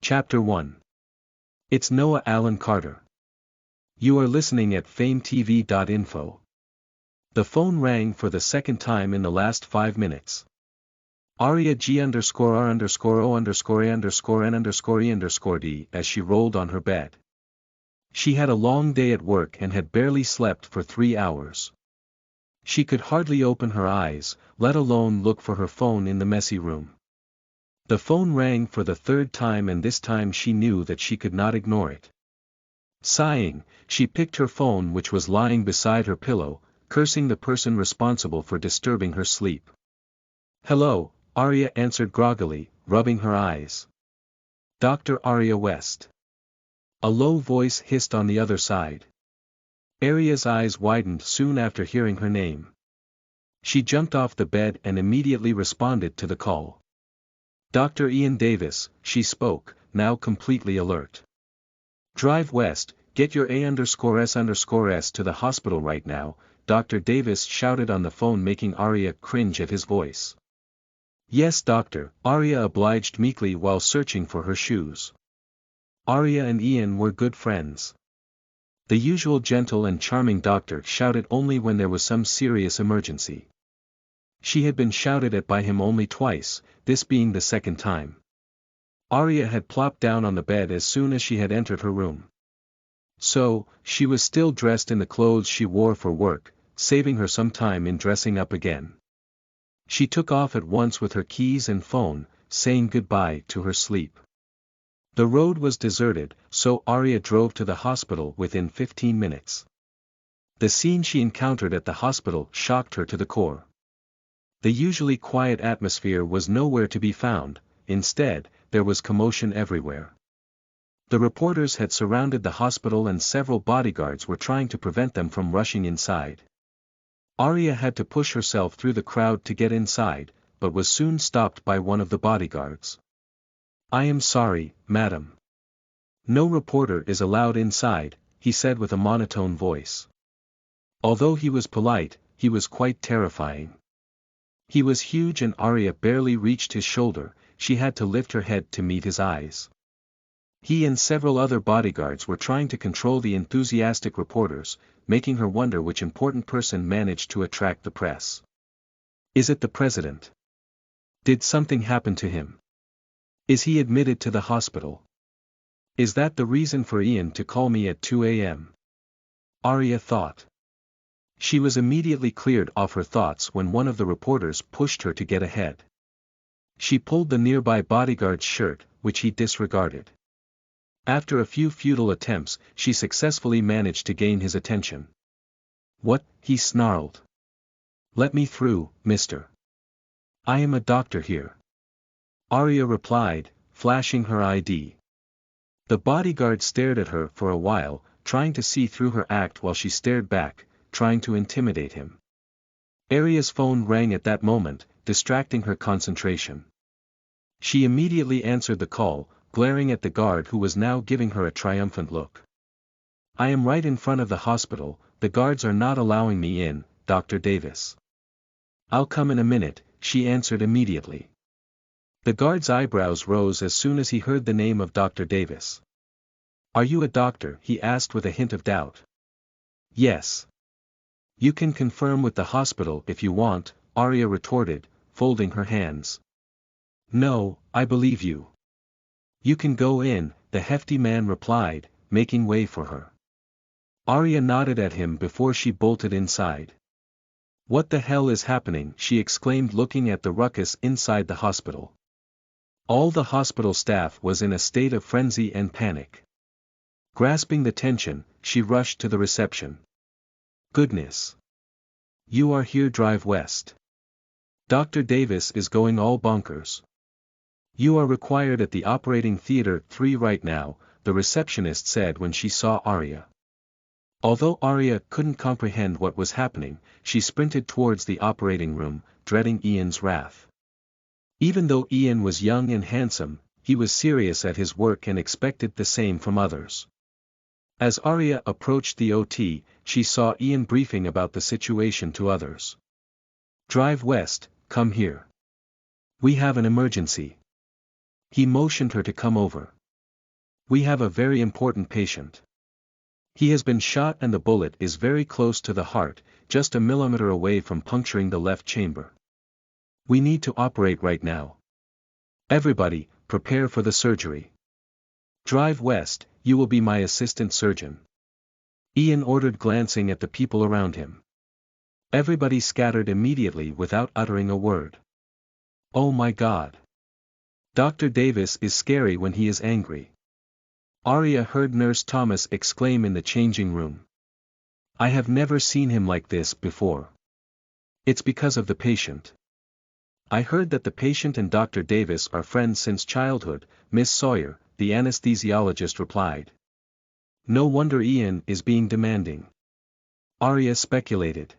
Chapter 1. It's Noah Allen Carter. You are listening at famvetv.info. The phone rang for the second time in the last 5 minutes. Aria G_R_O_A_N_E_D as she rolled on her bed. She had a long day at work and had barely slept for 3 hours. She could hardly open her eyes, let alone look for her phone in the messy room. The phone rang for the third time, and this time she knew that she could not ignore it. Sighing, she picked her phone, which was lying beside her pillow, cursing the person responsible for disturbing her sleep. "Hello," Aria answered groggily, rubbing her eyes. "Dr. Aria West." A low voice hissed on the other side. Aria's eyes widened soon after hearing her name. She jumped off the bed and immediately responded to the call. "Dr. Ian Davis," she spoke, now completely alert. "Drive west, get your A_S_S to the hospital right now," Dr. Davis shouted on the phone, making Aria cringe at his voice. "Yes, doctor," Aria obliged meekly while searching for her shoes. Aria and Ian were good friends. The usual gentle and charming doctor shouted only when there was some serious emergency. She had been shouted at by him only twice, this being the second time. Aria had plopped down on the bed as soon as she had entered her room. So, she was still dressed in the clothes she wore for work, saving her some time in dressing up again. She took off at once with her keys and phone, saying goodbye to her sleep. The road was deserted, so Aria drove to the hospital within 15 minutes. The scene she encountered at the hospital shocked her to the core. The usually quiet atmosphere was nowhere to be found. Instead, there was commotion everywhere. The reporters had surrounded the hospital and several bodyguards were trying to prevent them from rushing inside. Aria had to push herself through the crowd to get inside, but was soon stopped by one of the bodyguards. "I am sorry, madam. No reporter is allowed inside," he said with a monotone voice. Although he was polite, he was quite terrifying. He was huge and Aria barely reached his shoulder. She had to lift her head to meet his eyes. He and several other bodyguards were trying to control the enthusiastic reporters, making her wonder which important person managed to attract the press. Is it the president? Did something happen to him? Is he admitted to the hospital? Is that the reason for Ian to call me at 2 a.m.? Aria thought. She was immediately cleared of her thoughts when one of the reporters pushed her to get ahead. She pulled the nearby bodyguard's shirt, which he disregarded. After a few futile attempts, she successfully managed to gain his attention. "What?" he snarled. "Let me through, mister. I am a doctor here." Aria replied, flashing her ID. The bodyguard stared at her for a while, trying to see through her act while she stared back, trying to intimidate him. Aria's phone rang at that moment, distracting her concentration. She immediately answered the call, glaring at the guard who was now giving her a triumphant look. "I am right in front of the hospital, the guards are not allowing me in, Dr. Davis." "I'll come in a minute," she answered immediately. The guard's eyebrows rose as soon as he heard the name of Dr. Davis. "Are you a doctor?" he asked with a hint of doubt. "Yes. You can confirm with the hospital if you want," Aria retorted, folding her hands. "No, I believe you. You can go in," the hefty man replied, making way for her. Aria nodded at him before she bolted inside. "What the hell is happening?" she exclaimed, looking at the ruckus inside the hospital. All the hospital staff was in a state of frenzy and panic. Grasping the tension, she rushed to the reception. "Goodness. You are here, drive west. Dr. Davis is going all bonkers. You are required at the operating theater 3 right now," the receptionist said when she saw Aria. Although Aria couldn't comprehend what was happening, she sprinted towards the operating room, dreading Ian's wrath. Even though Ian was young and handsome, he was serious at his work and expected the same from others. As Aria approached the OT, she saw Ian briefing about the situation to others. "Drive west, come here. We have an emergency." He motioned her to come over. We have a very important patient. He has been shot and the bullet is very close to the heart, just a millimeter away from puncturing the left chamber. We need to operate right now. Everybody, prepare for the surgery. Drive west, you will be my assistant surgeon. Ian ordered, glancing at the people around him. Everybody scattered immediately without uttering a word. Oh my God. Dr. Davis is scary when he is angry. Arya heard Nurse Thomas exclaim in the changing room. I have never seen him like this before. It's because of the patient. I heard that the patient and Dr. Davis are friends since childhood, Miss Sawyer, the anesthesiologist replied. No wonder Ian is being demanding. Arya speculated.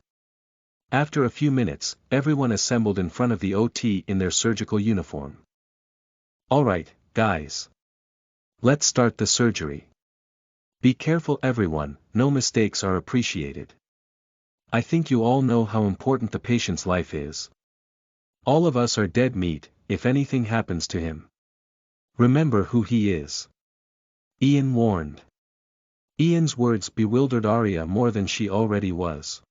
After a few minutes, everyone assembled in front of the OT in their surgical uniform. All right, guys. Let's start the surgery. Be careful everyone, no mistakes are appreciated. I think you all know how important the patient's life is. All of us are dead meat, if anything happens to him. Remember who he is. Ian warned. Ian's words bewildered Arya more than she already was.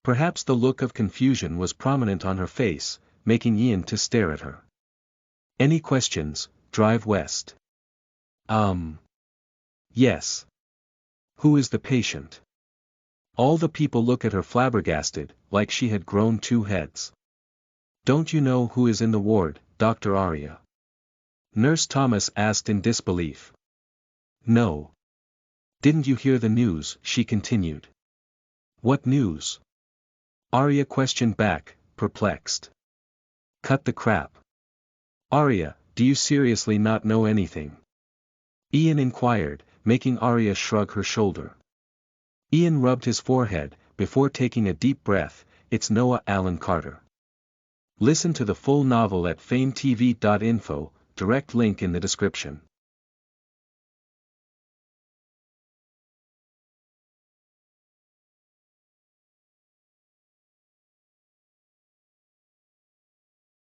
Perhaps the look of confusion was prominent on her face, making Ian to stare at her. Any questions? Drive west. Yes. Who is the patient? All the people look at her flabbergasted, like she had grown two heads. Don't you know who is in the ward, Dr. Arya? Nurse Thomas asked in disbelief. No. Didn't you hear the news? She continued. What news? Arya questioned back, perplexed. Cut the crap. Arya, do you seriously not know anything? Ian inquired, making Arya shrug her shoulder. Ian rubbed his forehead, before taking a deep breath. It's Noah Allen Carter. Listen to the full novel at FameTV.info, direct link in the description.